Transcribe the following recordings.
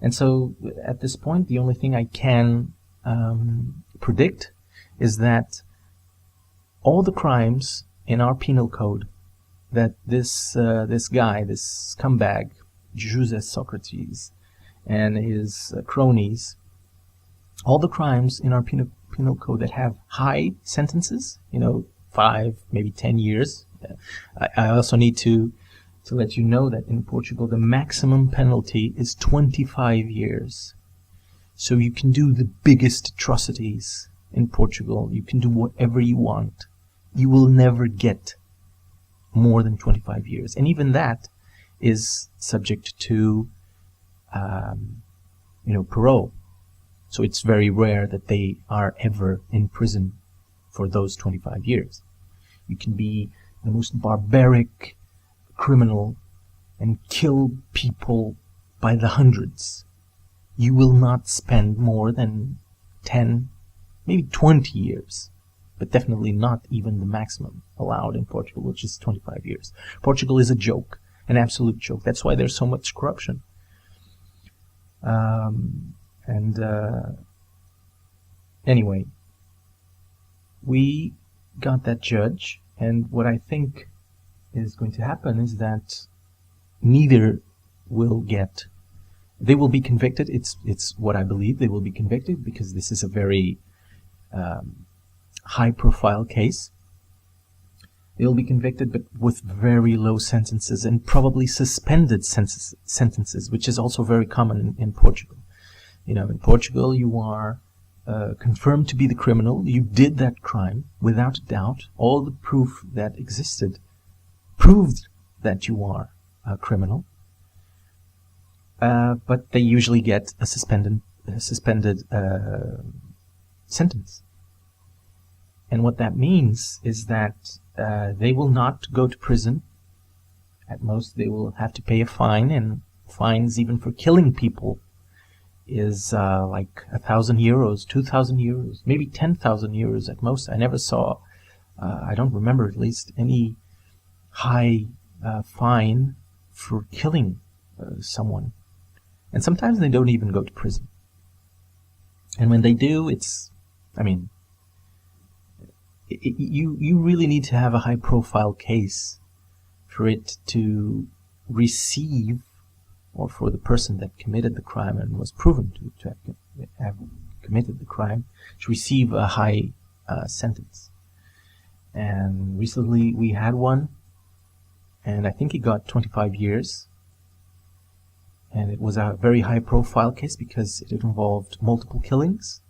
And so at this point, the only thing I can predict is that all the crimes in our penal code that this guy, this scumbag, Joseph Socrates, and his cronies, all the crimes in our penal code that have high sentences, 5, maybe 10 years. I also need to let you know that in Portugal, the maximum penalty is 25 years. So you can do the biggest atrocities in Portugal. You can do whatever you want. You will never get more than 25 years. And even that is subject to, parole. So it's very rare that they are ever in prison for those 25 years. You can be the most barbaric criminal and kill people by the hundreds. You will not spend more than 10, maybe 20 years, but definitely not even the maximum allowed in Portugal, which is 25 years. Portugal is a joke, an absolute joke. That's why there's so much corruption. Anyway, we got that judge, and what I think is going to happen is that neither will get. They will be convicted. It's what I believe. They will be convicted because this is a very high-profile case. They will be convicted, but with very low sentences and probably suspended sentences, which is also very common in Portugal. In Portugal, you are confirmed to be the criminal. You did that crime without a doubt. All the proof that existed proved that you are a criminal. But they usually get a suspended sentence. And what that means is that they will not go to prison. At most, they will have to pay a fine, and fines even for killing people is like 1,000 euros, 2,000 euros, maybe 10,000 euros at most. I never saw, I don't remember at least, any high fine for killing someone. And sometimes they don't even go to prison. And when they do, you really need to have a high-profile case for it to receive, or for the person that committed the crime and was proven to have committed the crime, to receive a high sentence. And recently we had one, and I think he got 25 years. And it was a very high-profile case because it involved multiple killings,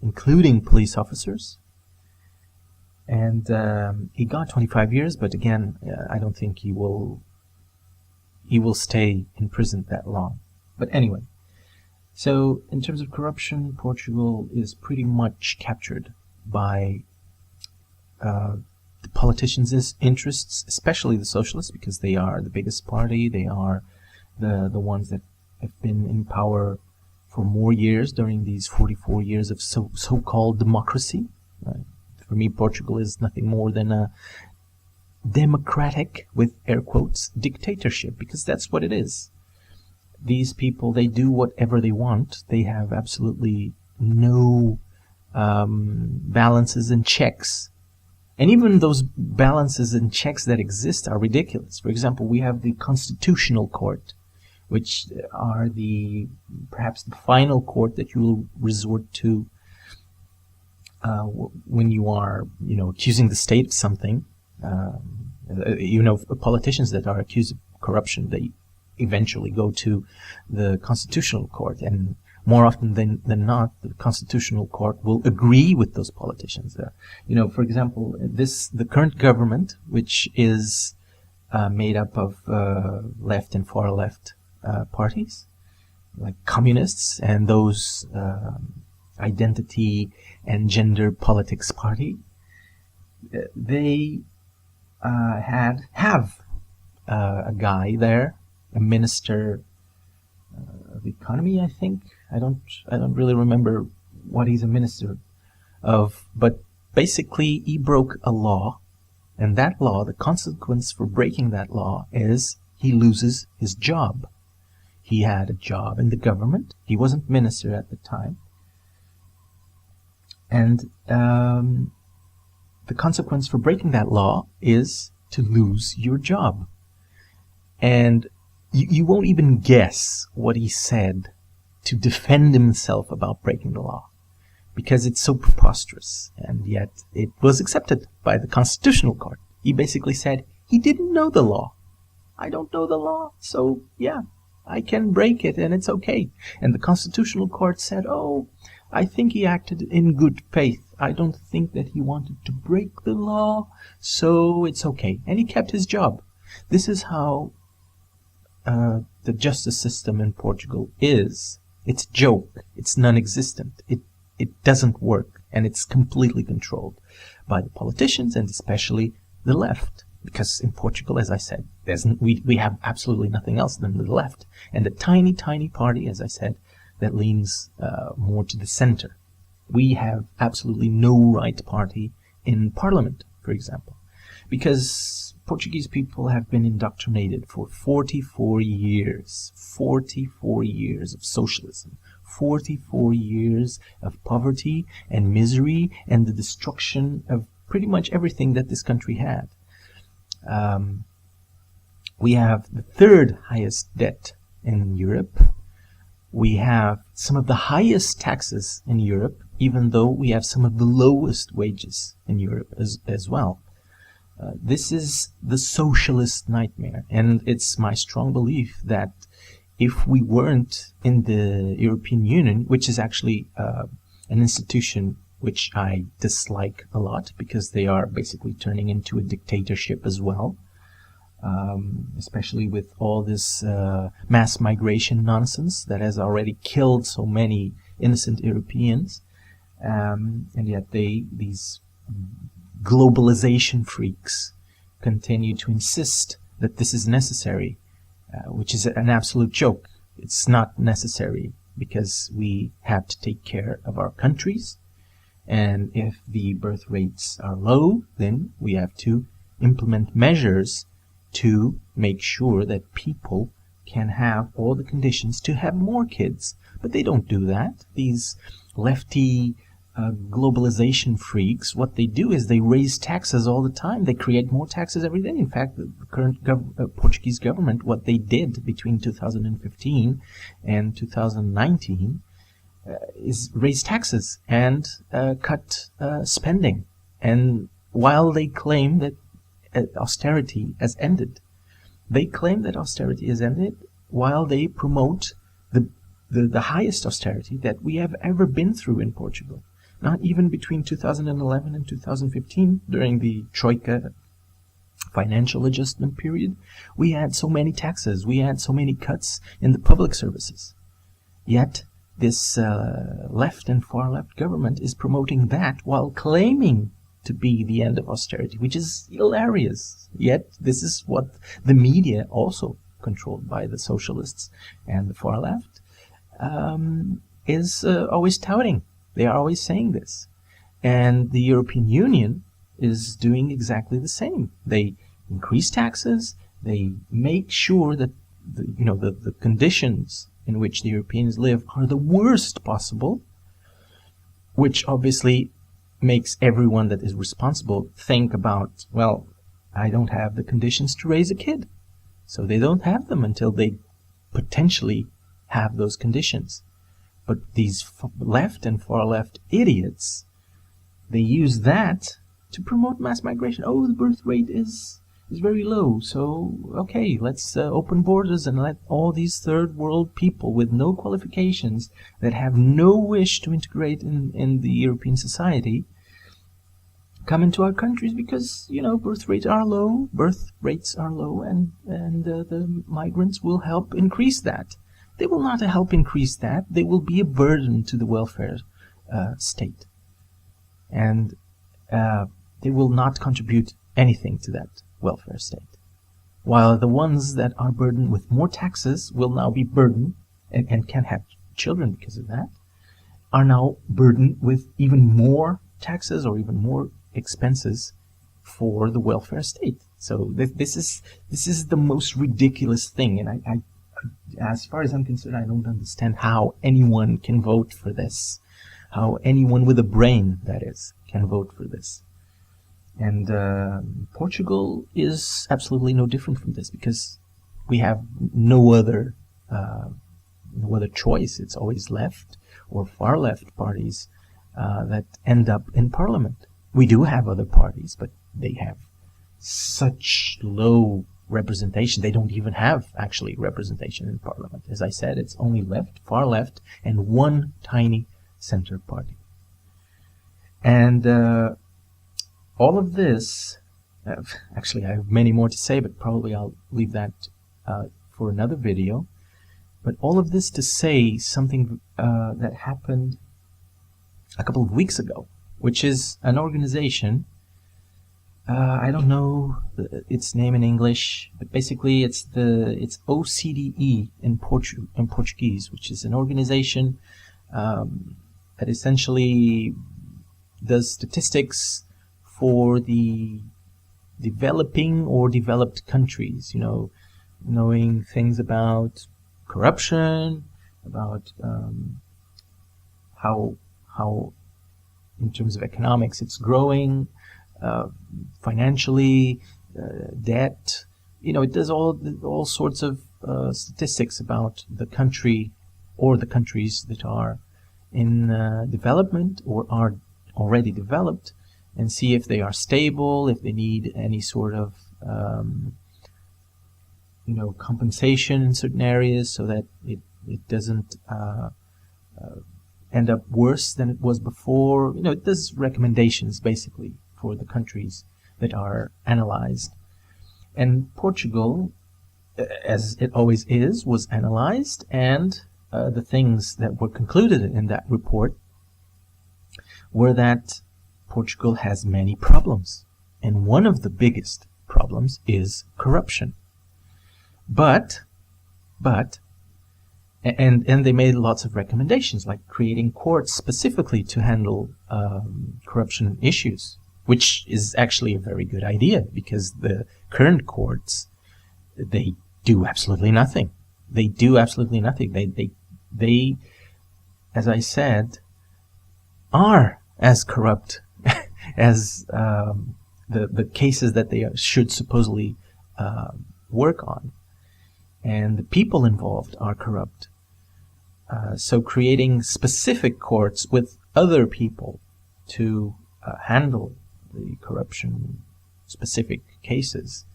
including police officers. And he got 25 years, but again, I don't think he will stay in prison that long. But anyway, so in terms of corruption, Portugal is pretty much captured by the politicians' interests, especially the socialists, because they are the biggest party. They are the ones that have been in power for more years during these 44 years of so-called democracy. Right? For me, Portugal is nothing more than a democratic, with air quotes, dictatorship, because that's what it is. These people, they do whatever they want. They have absolutely no balances and checks. And even those balances and checks that exist are ridiculous. For example, we have the Constitutional Court, which are perhaps the final court that you will resort to when you are, accusing the state of something. Politicians that are accused of corruption, they eventually go to the Constitutional Court, and more often than not, the Constitutional Court will agree with those politicians. For example, the current government, which is made up of left and far left parties, like communists and those identity and gender politics party, they have a guy there, a minister of economy, I think. I don't really remember what he's a minister of, but basically he broke a law, and that law, the consequence for breaking that law is he loses his job. he had a job in the government. He wasn't minister at the time. And the consequence for breaking that law is to lose your job. And you won't even guess what he said to defend himself about breaking the law, because it's so preposterous, and yet it was accepted by the Constitutional Court. He basically said he didn't know the law. I don't know the law, so yeah, I can break it and it's okay. And the Constitutional Court said, oh, I think he acted in good faith. I don't think that he wanted to break the law, so it's okay. And he kept his job. This is how the justice system in Portugal is. It's a joke. It's non-existent. It doesn't work, and it's completely controlled by the politicians and especially the left. Because in Portugal, as I said, we have absolutely nothing else than the left. And a tiny, tiny party, as I said, that leans more to the center. We have absolutely no right party in parliament, for example. Because Portuguese people have been indoctrinated for 44 years. 44 years of socialism. 44 years of poverty and misery and the destruction of pretty much everything that this country had. We have the third highest debt in Europe. We have some of the highest taxes in Europe, even though we have some of the lowest wages in Europe as well. This is the socialist nightmare, and it's my strong belief that if we weren't in the European Union, which is actually an institution which I dislike a lot, because they are basically turning into a dictatorship as well, especially with all this mass migration nonsense that has already killed so many innocent Europeans, and yet these globalization freaks continue to insist that this is necessary, which is an absolute joke. It's not necessary, because we have to take care of our countries, and if the birth rates are low, then we have to implement measures to make sure that people can have all the conditions to have more kids. But they don't do that. These lefty globalization freaks, what they do is they raise taxes all the time. They create more taxes every day. In fact, the current Portuguese government, what they did between 2015 and 2019 is raise taxes and cut spending. And while they claim that austerity has ended, they claim that austerity has ended while they promote the highest austerity that we have ever been through in Portugal. Not even between 2011 and 2015, during the Troika financial adjustment period, we had so many taxes, we had so many cuts in the public services. Yet, this left and far left government is promoting that while claiming to be the end of austerity, which is hilarious. Yet, this is what the media, also controlled by the socialists and the far left, is always touting. They are always saying this. And the European Union is doing exactly the same. They increase taxes. They make sure that the conditions in which the Europeans live are the worst possible, which obviously makes everyone that is responsible think about, well, I don't have the conditions to raise a kid. So they don't have them until they potentially have those conditions. But these left and far left idiots, they use that to promote mass migration. Oh, the birth rate is very low, so okay, let's open borders and let all these third world people with no qualifications, that have no wish to integrate in the European society, come into our countries, because birth rates are low, and the migrants will help increase that. They will not help increase that. They will be a burden to the welfare state. And they will not contribute anything to that welfare state. While the ones that are burdened with more taxes will now be burdened, and can have children because of that, are now burdened with even more taxes or even more expenses for the welfare state. So this is the most ridiculous thing, and as far as I'm concerned, I don't understand how anyone can vote for this. How anyone with a brain, that is, can vote for this. And Portugal is absolutely no different from this, because we have no other choice. It's always left or far left parties that end up in parliament. We do have other parties, but they have such low representation. They don't even have actually representation in parliament. As I said, it's only left, far left, and one tiny center party. And all of this, actually I have many more to say, but probably I'll leave that for another video. But all of this to say something that happened a couple of weeks ago, which is an organization, I don't know its name in English, but basically it's OCDE in Portuguese, which is an organization that essentially does statistics for the developing or developed countries, knowing things about corruption, about how in terms of economics it's growing, financially, debt. It does all sorts of statistics about the country or the countries that are in development or are already developed, and see if they are stable, if they need any sort of compensation in certain areas, so that it doesn't end up worse than it was before. It does recommendations basically for the countries that are analyzed. And Portugal, as it always is, was analyzed, and the things that were concluded in that report were that Portugal has many problems, and one of the biggest problems is corruption. But they made lots of recommendations, like creating courts specifically to handle corruption issues, which is actually a very good idea, because the current courts, they do absolutely nothing. They do absolutely nothing. They, as I said, are as corrupt as the cases that they should supposedly work on. And the people involved are corrupt. So creating specific courts with other people to handle the corruption-specific cases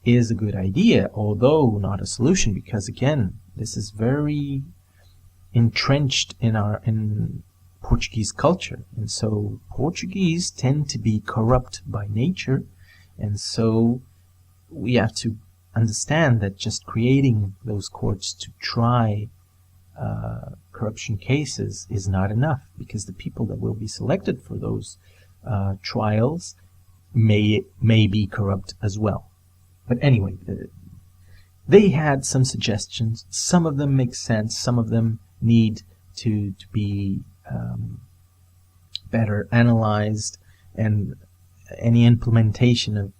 is a good idea, although not a solution, because again, this is very entrenched in Portuguese culture, and so Portuguese tend to be corrupt by nature, and so we have to understand that just creating those courts to try corruption cases is not enough, because the people that will be selected for those trials may be corrupt as well. But anyway, they had some suggestions. Some of them make sense. Some of them need to be better analyzed, and any implementation of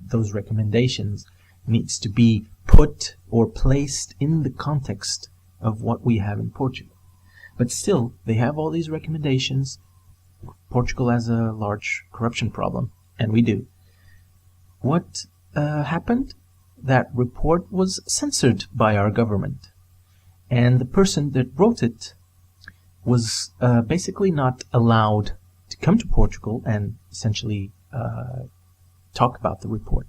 those recommendations needs to be put or placed in the context of what we have in Portugal. But still, they have all these recommendations. Portugal has a large corruption problem, and we do. What happened? That report was censored by our government, and the person that wrote it was basically not allowed to come to Portugal and essentially talk about the report.